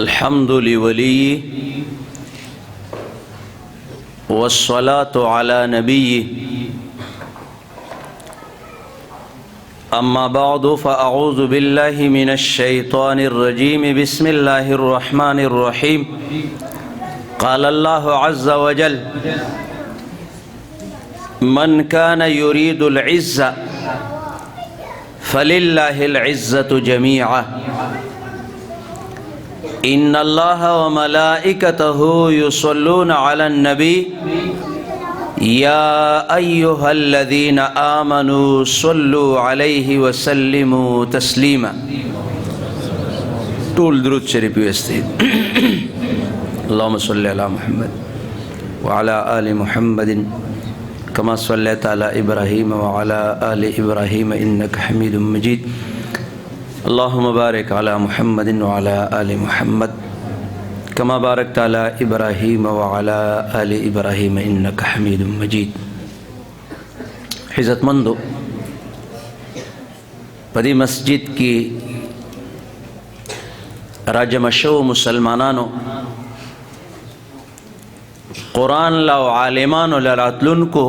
الحمد لوليه والصلاة على نبيه أما بعد فأعوذ بالله من الشيطان الرجيم بسم الله الرحمن الرحيم قال الله عز وجل من كان يريد العزة فلله العزة جميعا إن الله وملائكته يصلون على النبي يا أيها الذين آمنوا صلوا عليه وسلموا تسليما. طول درود شريف يستهد. اللهم صل على محمد وعلى آل محمد كما صليت على إبراهيم وعلى آل إبراهيم إنك حميد مجيد. اللهم بارك على محمد وعلى آل محمد كما باركت على إبراهيم وعلى آل إبراهيم إنك حميد مجيد. عزت مندو پدی مسجد کی راجم شو مسلمانانو قرآن لاو عالمانو لراتلون کو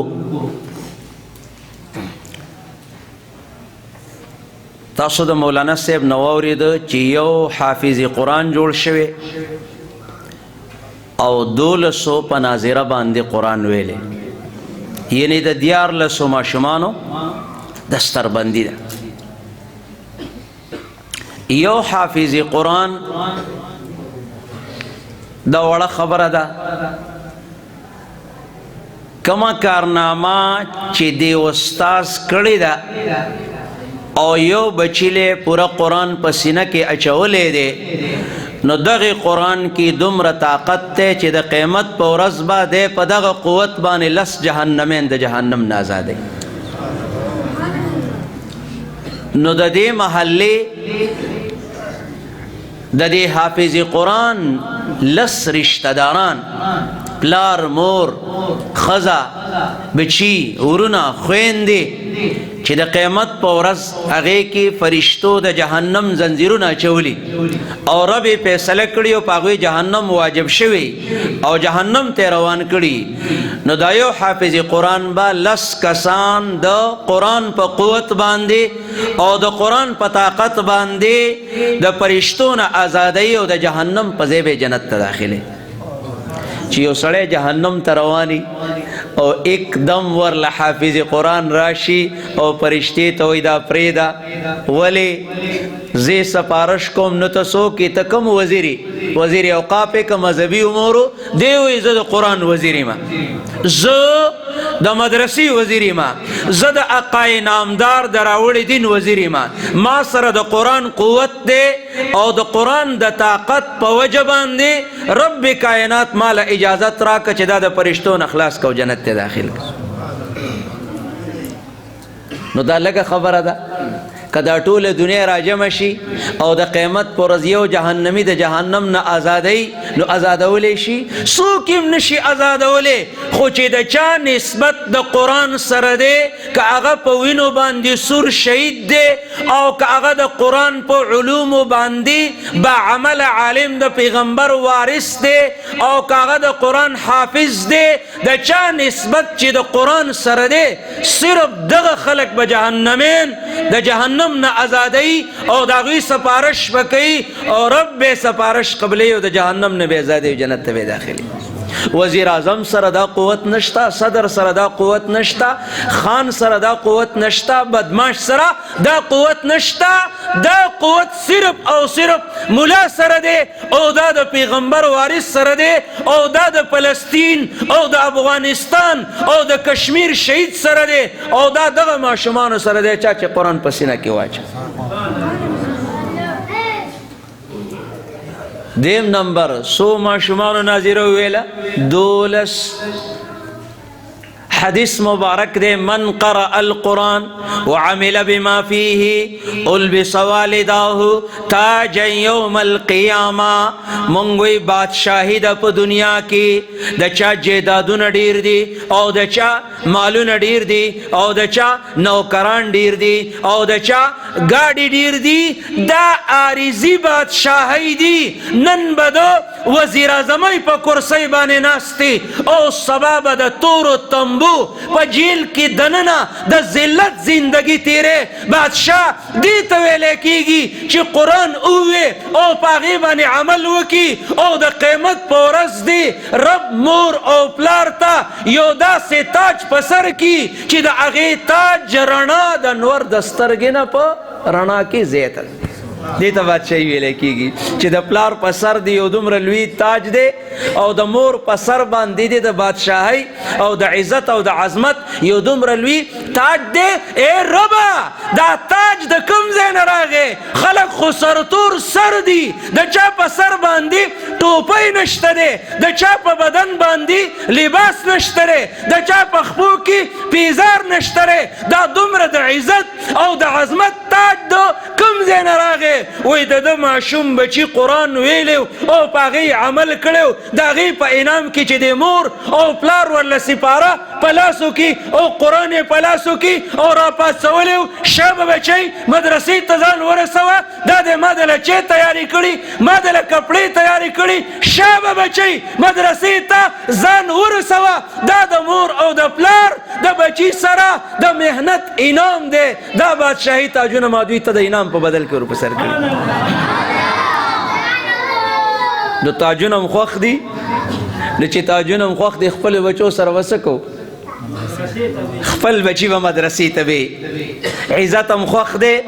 تاسو د مولانا صاحب نوورید چې یو حافظ قرآن جوړ شوی او 1200 په ناظره باندې قرآن ویلې، یعنی د 1400 ماشومانو دستربندي ده. یو حافظ قرآن دا وړه خبره ده، کما کارنامه چې دی استاد کړی ده او یو بچیله پورا قرآن په سینه کې اچولې ده، نو دغه قرآن کې دومره طاقت ته چې د قیامت په ورځ باندې په دغه قوت باندې لس جهنمین د جهنم نه آزادې. نو د دې محلې د دې حافظ قرآن لس رشتہ داران پلار مور خزا بچی ورونه خويندې چې د قیامت په ورځ هغه کې فرشتو د جهنم زنجیرونه چولی او رب فیصله کړی او پاغوی جهنم واجب شوی او جهنم ته روان کړي. نو دا یو حافظ قرآن با لس کسان د قرآن په قوت باندې او د قرآن په طاقت باندې د فرشتو نه آزادۍ او د جهنم په ځای به جنت ته داخله. چې یو سړی جهنم ته رواني او एकदम ورله حافظ قرآن راشي او فرشتي ته وای دا پریدا ولی زی سپارش کوم نو تاسو کې تکم وزیر اوقاف کا مذهبي امور دی وای زه د قرآن وزیر ما، زه د مدرسې وزیر ما، زه د اقای نامدار دراوړی دین وزیر ما سره د قرآن قوت دی او د قرآن د طاقت په وجه باندې رب کائنات مال اجازت راکړه چې دا د فرشتو نه خلاص کو جنت ته داخل. نو دا لږه خبره ده کدا ټوله دنیا راجم شي او د قیامت پر ورځ یو جهنمی د جهنم نه آزادۍ نو آزادولې شي، څوک هم نشي آزادولې، خو چې د چا نسبت د قرآن سره دی که هغه په وینو باندې سور شهید دی او که هغه د قرآن په علومو باندې با عمل عالم د پیغمبر وارث دی او که هغه د قرآن حافظ دی، د چا نسبت چې د قرآن سره دی صرف دغه خلق به جهنمین د جهنم نه آزادۍ او د هغوی سپارش وکوي او رب به سپارش قبلوي او د جهنم نه به آزادۍ او جنت ته به داخلي. وزیر اعظم سره دا قوت نشتا، صدر سره دا قوت نشتا، خان سره دا قوت نشتا، بدماش سره دا قوت نشتا. دا قوت صرف او صرف مولا سره دی او دا د پیغمبر وارث سره دی او دا د فلسطین او د افغانستان او د کشمیر شهید سره دی او دا دغه ماشومانو سره دی چا چې قرآن په سینه کې واچوي. دیم نمبر سو ماشومانو ناظره ویلا 12 حدیث مبارک دے من قرأ القرآن وعمل بما فيه البس والداه تاجا یوم القیامہ. منگوی بادشاہی دا پا دنیا کی دا چا جیدادون ڈیر دی او دا چا مالون ڈیر دی او دا چا نوکران ڈیر دی او دا چا گاڑی ڈیر دی دا عارضی بادشاہی دی. نن بدو وزیر اعظمی پا کرسی بانے ناستی او سباب دا تور و تنبو پا جیل کی دننا دا ذلت زندگی تیرے. بادشاہ دیتا ویلے کی گی چی قرآن اوے او پاغی بانے عمل وکی او دا قیمت پورس دی رب مور او پلارتا یو دا سے تاج پسر کی چی دا اغی تاج رنا دا نور دسترگینا پا رنا کی زیتا دیتا بادشاہی ویلے کی گی چی دا پلار پسر دی او دمر لوی تاج دے او دا مور پسر باندی دے دا بادشاہی او دا عزت او دا عظمت یو دمر لوی تاج دے. اے ربا دا تاج دا کم زین راگے خلق خسرطور سر دی دا چا پسر باندی ٹوپی نشتا دے دا چا پا بدن باندی لباس نشتا دے دا چا پا خپو کی پیزار نشتا دے دا دمر دا عزت او دا عظمت تاج دا کم زین راگے وی دا دا معشوم بچی قرآن ویلیو او پا غی عمل کڑیو دا غی پا انام کی چی دے مور او پلار ورل سپارا پلاسو کی او قرآن پلاسو کی او را پاس سولیو شب بچی مدرسی تزان ورسوا دا دے ما دل چی تیاری کڑی ما دل کپڑی تیاری کڑی شب بچی مدرسی تا زان ورسوا دا دا مور او دا پلار دا بچی سرا دا محنت انام دے دا بادشاہی تاجون مادوی تا دا انام پا بدل کرو پسر کر نو تاجونم خوخ دی نو چی تاجونم خوخ دی خپل بچو سر وسکو خپل بچی و مدرسی تبی عزتم خوخ دے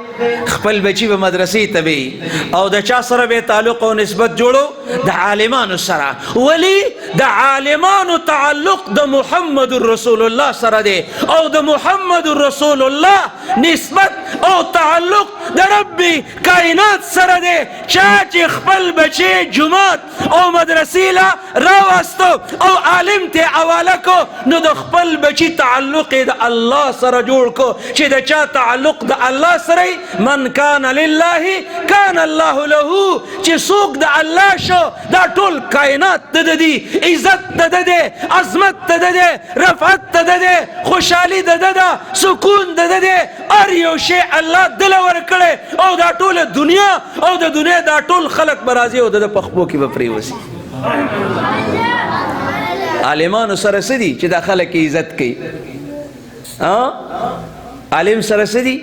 خپل بچی و مدرسی تبی او دا چا سر بے تعلق و نسبت جوڑو دا عالمان سر ولی دا عالمان تعلق دا محمد رسول اللہ سر دے او دا محمد رسول اللہ نسبت او تعلق دا ربی کائنات سر دے. چاچی خپل بچی جماعت او مدرسی لا راوستو او عالم تے اوالکو نو دا خپل بچی تعلق دا اللہ سر جوڑ کو چی دا چا تعلق دا اللہ سر من کان للہ کان اللہ لہو چی سوک دا اللہ شو دا طول کائنات دا دی عزت دا دے عظمت دا دے رفعت دا دے خوشحالی دا دا سکون دا دے اریو شے اللہ دلور کرے او دا طول دنیا او دا دنیا دا طول خلق برازی او دا پخبو کی بپری وسی. عالمان سر سدی چی دا خلق کی عزت کی عالم سر سدی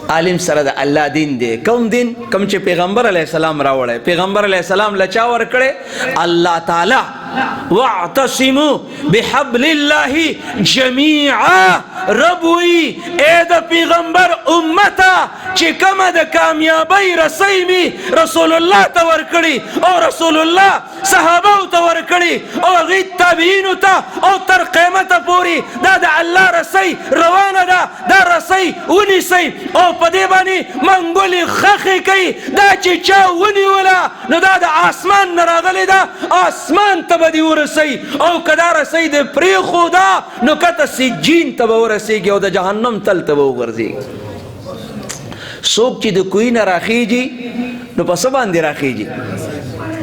عالم سر دا اللہ دین دے. کم دین کم چی پیغمبر علیہ السلام راوڑے پیغمبر علیہ السلام لچاور کرے اللہ تعالی وَاعْتَصِمُوا بِحَبْلِ اللَّهِ جَمِيعًا ربوی اے دا پیغمبر امتا چی کم دا کامیابی رسیمی رسول اللہ تور کری او رسول اللہ صحابہ تور کری او غید تابعین تا او تر قیمت پوری دا دا اللہ رسی روان دا رسی ونی سی او پدے بانی منگولی خخی کئی دا چی چا ونی ولا نو دا دا آسمان نراغلی دا آسمان تبدی ورسی او کدا رسی دے پری خودا نو کتا سجین تبا ورسی گی او دا جہنم تل تبا ورزی گی. سوک چی دا کوئی نا راخی جی نو پس باندی راخی جی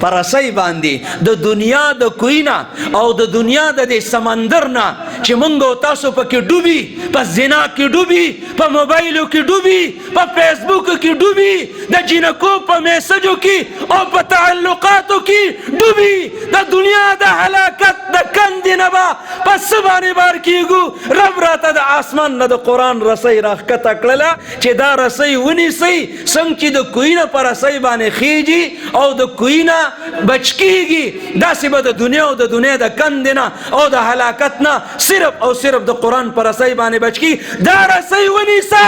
پرسائی باندی دا دنیا دا کوئی نا او دا دنیا دا دے سمندر نا چی منگو تاسو پا کی ڈوبی پا زنا کی ڈوبی پا موبائلو کی ڈوبی پا فیس بک کی ڈوبی دا جنکو پا میسجو کی او پا تعلقاتو کی ڈوبی دا دنیا دا حلاکت دا کندی نبا پا سبانی بار کی گو رب راتا دا آسمان نا دا قرآن رسائی راخ کتا کللا چی دا رسائی ونی سی سنگ چی دا کوئی نا پا رسائی بانے خیجی او دا کوئی نا بچکی گی دا سی با دا دنیا او دا دنیا دا کندنا او دا حلاکتنا صرف او صرف دا قرآن پر رسائی بانے بچکی دا رسائی ونیسا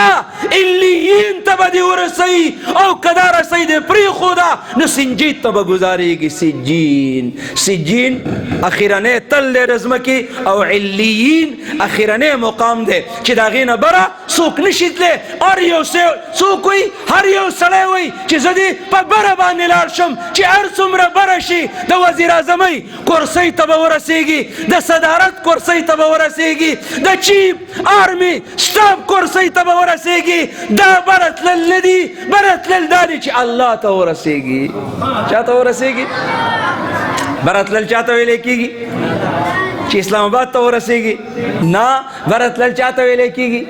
اللیین تبا دی ورسائی او کدا رسائی دے پری خدا نو سنجید تبا گزاری گی سجین اخیرانے تل دے رزمکی او علیین اخیرانے مقام دے چی دا غین برا څوک نشي تللی. هر یو څوک وي هر یو سړی وي چې زه دې په بره باندې لاړ شم چې هر څومره بره شي د وزیر اعظمۍ کرسۍ ته به ورسېږي، د صدارت کرسۍ ته به ورسېږي، د چیف آرمي سټاف کرسۍ ته به ورسېږي. دا بره تلل نه دي، بره تلل دا دي چې الله ته ورسېږي. چا ته ورسېږي؟ بره تلل چا ته ویلی کېږي؟ چې اسلام آباد ته ورسېږي؟ نه، بره تلل چا ته ویلی کېږي؟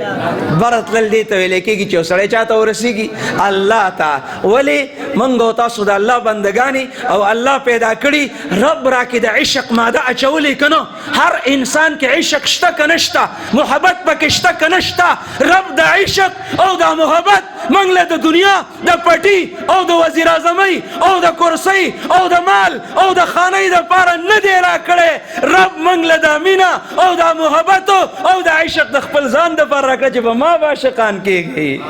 بره تلل دې ته ویلی کېږي چې یو سړی چا ته ورسېږي؟ الله ته. ولې موږ او تاسو د الله بندګانې او الله پیدا کړي، رب راکې د عشق ماده اچولې که نه؟ هر انسان کې عشق شته که نشته؟ محبت پکې شته که نشته؟ رب د عشق او د محبت موږ له د دنیا د پټي او د وزیر اعظمۍ او د کرسۍ او د مال او د خانۍ دپاره نه دی راکړی. رب موږ له د مینه او د محبت او د عشق د خپل ځان دپاره راکړه چې په ما به عاشقان کېږي.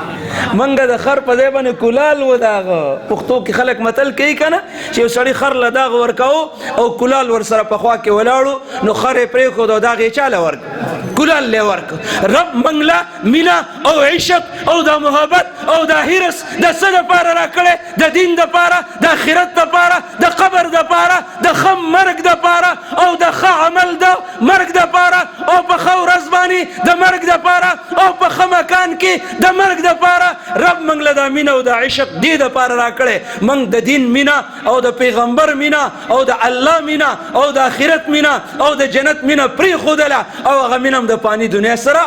موږ د خر په ځای باندې کولال وداغه. پښتو کې خلک متل کوي که نه چې یو سړي خر له داغ ورکوو او کولال ورسره په خوا کې ولاړو، نو خر یې پرېښود او داغ یې چاله ورکړ؟ کولال یې ورکړ. رب موږ له مینه او عشق او د محبت او د حرص د څه دپاره راکړی؟ د دین دپاره، د آخرت دپاره، د قبر دپاره، د ښه مرګ دپاره او د ښه عمل د مرګ دپاره او په ښه ورځ باندې د مرګ دپاره او په ښه مکان کې د مرګ دپاره. رب موږ له د مینه او د عشق دې دپاره راکړی. موږ د دین مینه او د پیغمبر مینه او د الله مینه او د آخرت مینه او د جنت مینه پرېښودله او هغه مینه هم د فاني دنیا سره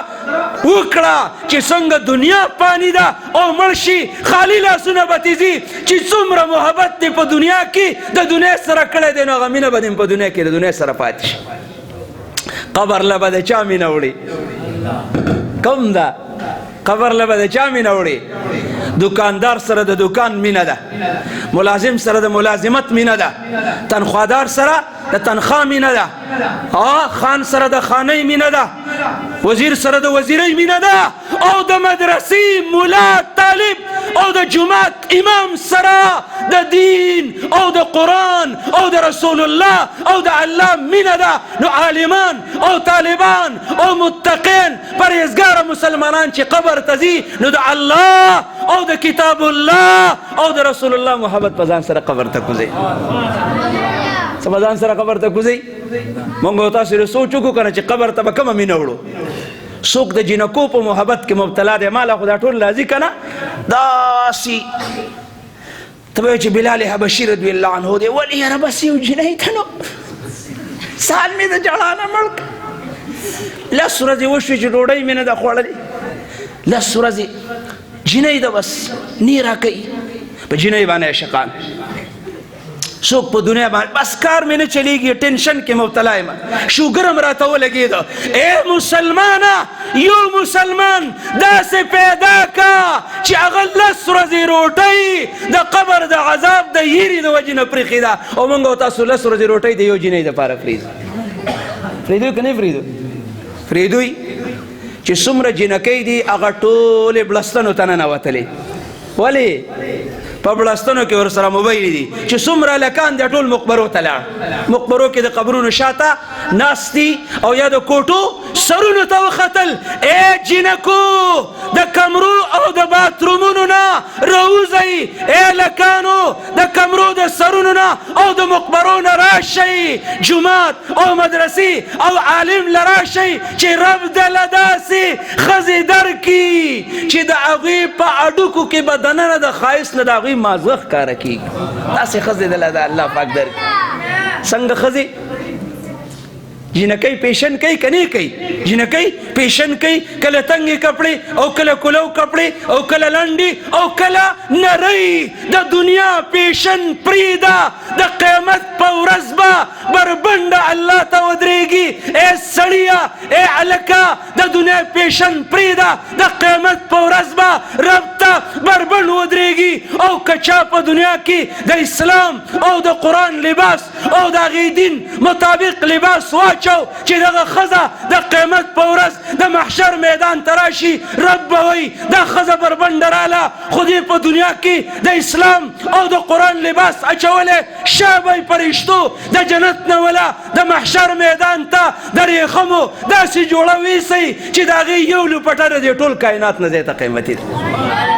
وکړه چې څنګه دنیا فاني ده او مړ شي خالي لاسونه به تیزي. چې څومره محبت دې په دنیا کې د دنیا سره کړی دی، نو هغه مینه به دې په دنیا کې د دنیا سره پاتې شي. قبر له به د چا مینه وړي؟ کوم ده؟ قبر له به د چا مینه وړي؟ دکاندار سره د دکان مینه ده، ملازم سره د ملازمت مینه ده، تنخوادار سره د تنخوا مینه ده، خان سره د خانۍ مینه ده، وزیر سره د وزیرۍ مینه ده، او د مدرسې ملا طالب او د جماعت امام سره د دین او د قرآن او د رسول الله او د الله مینه ده. نو عالمان او طالبان او متقین پرهیزګاره مسلمانان چې قبر ته ځي، نو د الله او د کتاب الله او د رسول الله محبت په ځان سره قبر ته کوځي. څه په ځان سره قبر ته کوځي؟ موږ او تاسو سوچ وکړو که نه چې قبر ته به کومه مینه وړو؟ څوک د جنکو په محبت کې مبتلا دی، ماله خو دا ټول راځي که نه؟ داسې ته به وایې چې بلال حبشي رضی الله عنه دی. ولې یاره بس یو جنۍ ته نو سال مې د جړا نه مړ کړ. 10 ورځې وشوې چې ډوډۍ مې نه ده خوړلې، 10 ورځې جنۍ ده، بس نی را کوي په جنۍ باندې عاشقان. څوک په دنیا باندې بس کار مې نه چلیږي، ټینشن کې مبتلا یم، شوګر هم راته ولګېده. ای مسلمانه، یو مسلمان داسې پیدا کا چې هغه 10 ورځې روټۍ د قبر د عذاب د یېرې د وجې نه پرېښې ده، او موږ او تاسو 10 ورځې روټۍ د یو جنۍ دپاره پرېږدو. پرېږدوی که نه پرېږدو؟ پرېږدوی. چې څومره جنکۍ دي هغه ټولې بړستنو ته ننوتلې. ولې؟ په بړستنو کې ورسره موبایل دي. چې څومره هلکان دي ټول مقبرو ته لاړ، مقبرو کې د قبرونو شاته ناست دي او یا د کوټو سرونو ته وختل. ای جنکو، د کمرو او د باترومونو نه راوځئ. ای هلکانو، د کمرو د سرونو نه او د مقبرو نه راشئ، جومات او مدرسې او عالم له راشئ چې رب دله داسې ښځې درکړي چې د هغوی په اډوکو کې به دننه د ښایست نه د هغوی مازغه ښکاره کېږي. داسې ښځې دله د الله پاک درکړي. څنګه ښځې؟ جنکۍ پیشن کوي که نه کوي؟ جنکۍ پیشن کوي، کله تنګې کپړې او کله کلو کپړې او کله لنډې او کله نرۍ. د دنیا پیشن پرېږده، د قیامت په ورځ به بربنډه الله ته ودرېږي. ای سړیه، ای هلکه، د دنیا پیشن پرېږده، د قیامت په ورځ به رب ته بربند ودرېږي او که چا په دنیا کې د اسلام او د قرآن لباس او د هغې دین مطابق لباس واچو چې دغه ښځه د قیامت په ورځ د محشر میدان ته راشي رب به وایي دا ښځه بربنډه راله خو دې په دنیا کې د اسلام او د قرآن لباس اچولی شا به یې فرشتو د جنت نه وله د محشر میدان ته د ریخمو داسې جوړه ویسئ چې د هغې یو لوپټه د ټول کائنات نه ځای ته قیمتي ده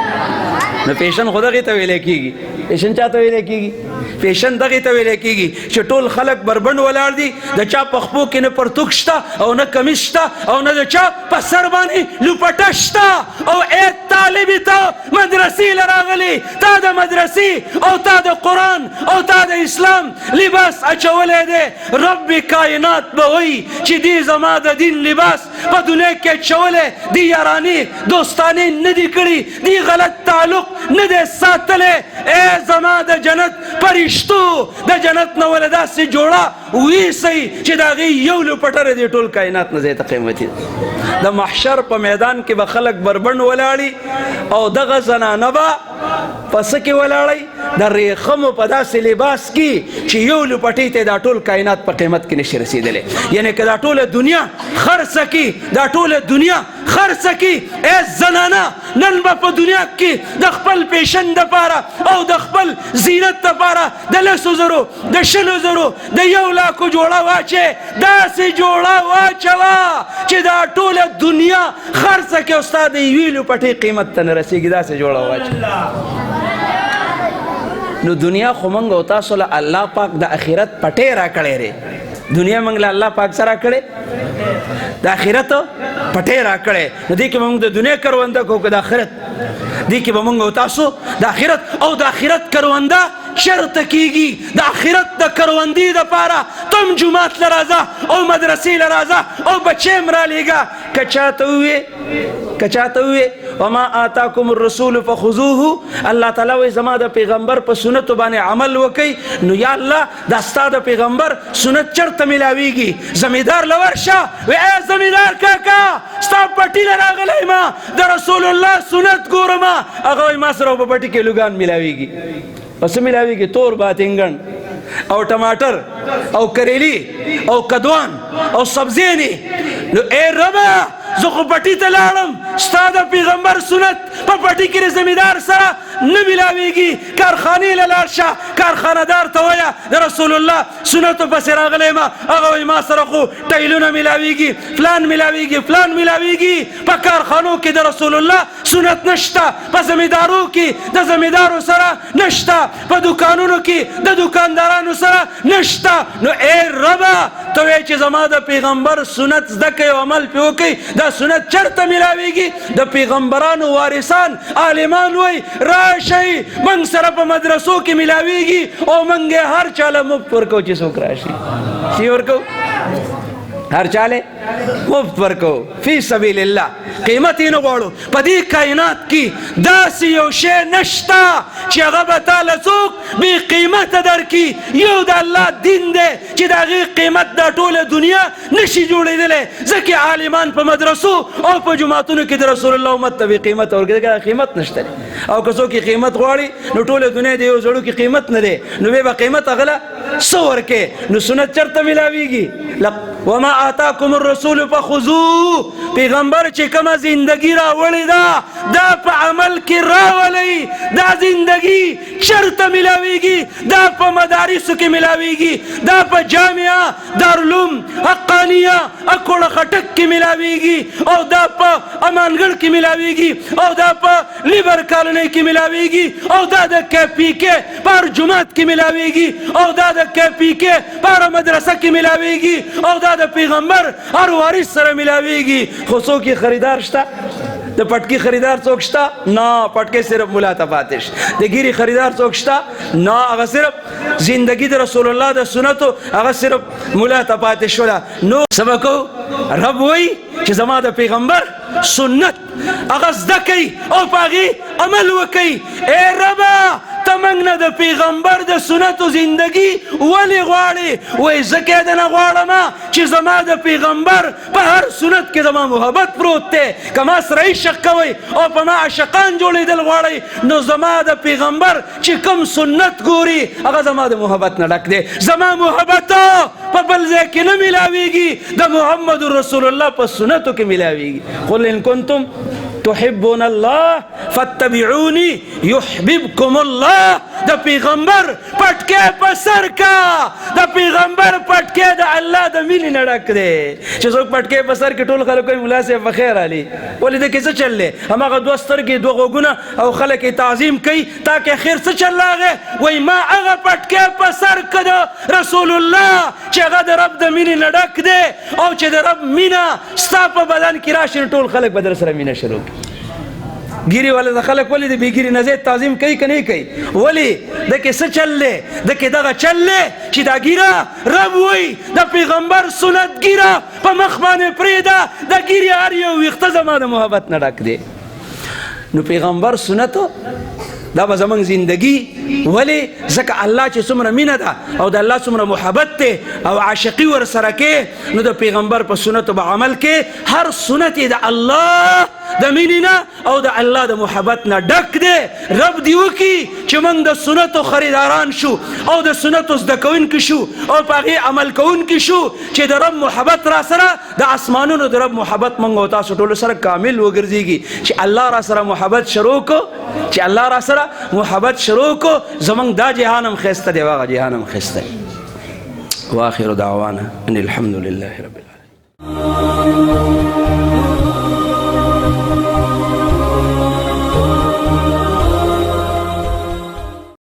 نو پیشن خو دغې ته ویلی کېږي پیشن چا ته ویلی کېږي پیشن دغې ته ویلی کېږي چې ټول خلک بربند ولاړ دي د چا په خپو کې نه پرتوک شته او نه کمیس شته او نه د چا په سر باندې لوپټه شته او ای طالبې ته مدرسې له راغلې تا د مدرسې او تا د قرآن او تا د اسلام لباس اچولی دی رب کائنات به وایي چې دې زما د دین لباس په دنیا کې اچولی دې یارانې دوستانې نه دي کړي دې غلط تعلق نه دی ساتلی ای زما د جنت فرشتو د جنت نه وله داسې جوړه ویسئ چې د هغې یو لوپټه د ټول کائنات نه ځای ته قیمتي ده د محشر په میدان کې به خلک بربند ولاړي او دغه زنانه به په څه کې ولاړئ د ریخمو په داسې لباس کې چې یو لوپټې ته دا ټول کائنات په قیمت کې نشي رسېدلی یعنې که دا ټوله دنیا خرڅه کړي دا ټوله دنیا خرڅه کړي ای زنانه نن به په دنیا کې د خپل پیشن دپاره او د خپل زینت دپاره د 100,000 د 100,000 د 100,000 جوړه واچې داسې جوړه واچوه چې دا ټوله دنیا خرڅه کړي او ستا د یوې لوپټې قیمت ته نه رسېږي داسې جوړه واچوه نو دنیا خو موږ او تاسو له الله پاک د آخرت پټې راکړی دی دنیا موږ له الله پاک څه راکړی د آخرت پټې راکړی نو دې کې موږ د دنیا کرونده کوو که د آخرت دې کې به موږ او تاسو د آخرت او د آخرت کرونده شرط کیږي د آخرت د کروندې دپاره تم جومات له راځه او مدرسې له راځه او بچی م رالیږه که چاته ووې وما آتاکم الرسول فخذوه الله تعالی وایي زما د پیغمبر په سنتو باندې عمل وکئ نو یا الله دا ستا د پیغمبر سنت چرته میلاویږي زمیدار له ورشه وی ای زمیدار کاکا ستا پټي له راغلی ما د رسول الله سنت ګورم هغه وایي ما سره په پټي کې لوګان میلاویږي پس میلاویږي تور باتنګن او ټماټر او کریلی او کدوان او سبزیانې نو ای ربه زه خو پټي ته لاړم ستا د پیغمبر سنت په پټي کې د زمیدار سره نه میلاویږي کارخانې له لاړ شه کارخانهدار ته وایه د رسول الله سنتو پسې راغلی ما هغه وایي ما سره خو ټیلونه میلاویږي فلان میلاویږي په کارخانو کې د رسول الله سنت نشته په زمیدارو کې د زمیدارو سره نشته په دکانونو کې د دکاندارانو سره نشته نو ای ربه ته وایې چې زما د پیغمبر سنت زده کوئ او عمل پرې وکئ دا سنت چرته میلاویږي د پیغمبرانو وارثان عالمان وایي راشئ موږ سره په مدرسو کې میلاویږي او موږ یې هر چاله مفت ورکوو چې څوک راشي څه ورکوو هر چاله مفت ورکو فی سبیل الله قیمت یې نه غواړو په دې کائنات کې داسې یو شی نشته چې هغه به تاله څوک بې قیمته درکړي یو د الله دین دی چې د هغې قیمت دا ټوله دنیا نشي جوړېدلی ځکه عالمان په مدرسو او په جوماتونو کې د رسول الله امت ته بې قیمته ورکوي ځکه قیمت نشته دی او که څوک یې قیمت غواړي نو ټوله دنیا د یو زړو کې قیمت نه دی نو بیا به قیمت هغله څه ورکې نو سنت چېرته میلاویږي وما آتاکم الرسول فخذوه پیغمبر چې کومه زندگی راوړې ده دا په عمل کې راولئ دا زندگی چېرته میلاویږي دا په مدارسو کې میلاویږي دا په جامعه دارالعلوم حقانیه اکوړه خټک کې میلاویږي او دا په امانګړ کې میلاویږي او دا په لیبر کالونۍ کې میلاویږي او دا د KPK په هر جومات کې میلاویږي او دا د KPK په هره مدرسه کې میلاویږي او دا د پیغمبر هر وارث سره میلاویږي خو څوک یې خریدار شته د پټکي خریدار څوک شته نه پټکي صرف ملا ته پاتې شته د ګیري خریدار څوک شته نه هغه صرف زندگی د رسول الله د سنتو هغه صرف ملا ته پاتې شوله نو څه به کوو رب وایي چې زما د پیغمبر سنت هغه زده کوي او په هغې عمل وکوي ای ربه ته موږ نه د پیغمبر د سنتو زندګي ولې غواړې؟ وایي ځکه یې نه غواړم چې زما د پیغمبر په هر سنت کې زما محبت پروت دی. که ما سره عشق کوئ او په ما عاشقان جوړېدل غواړئ نو زما د پیغمبر چې کوم سنت ګوري هغه زما د محبت نه ډک دی. زما محبت په بل ځای کې نه میلاویږي، د محمد رسول الله په سنتو کې میلاویږي. قل ان کنتم تحبون الله فاتبعوني يحببكم الله. د پیغمبر پټکې په سر کا، د پیغمبر پټکې د الله د مینې نه ډک دی. چې څوک پټکې په سر کې ټول خلک وایي ملا صاحب بخیر علي، ولې د کې څه چل دی؟ هماغه دوه سترګې دوه غوږونه او خلک یې تعظیم کوي تاکې خیر څه چل راغی؟ وایي ما هغه پټکې په سر که د رسول الله چې هغه د رب د مینې نه ډک دی او چې د رب مینه ستا په بدن کې راشي نو ټول خلک به در سره مینه شروع کړي. ګیري والا د خلک ولې د بېګیري نه زیات تعظیم کوي که نه کوي؟ ولې د کې څه چل دی؟ د کې دغه چل دی چې دا ګیره رب وایي د پیغمبر سنت ګیره په مخ باندې پرېږده، د ګیرې هر یو ویښته زما د محبت نه ډک دی. نو پیغمبر سنتو دا به زمونږ زندگی، ولې ځکه الله چې څومره مینه ده او د الله څومره محبت دی او عاشقي ورسره کې نو د پیغمبر په سنتو به عمل کې هر سنت یې د الله د مینې نه او د الله د محبت نه ډک دی. رب دې وکړي چې موږ د سنتو خریداران شو او د سنتو زده کوونکي شو او په هغې عمل کوونکي شو چې د رب محبت را سره د اسمانونو د رب محبت موږ او تاسو ټولو سره کامل وګرځېږي. چې الله را سره محبت شروع کو، چې الله را سره محبت شروع کو، زمونږ دا جهان هم ښایسته دی او هغه جهان هم ښایسته دی. واخر دعوانا ان الحمد لله رب العالمين.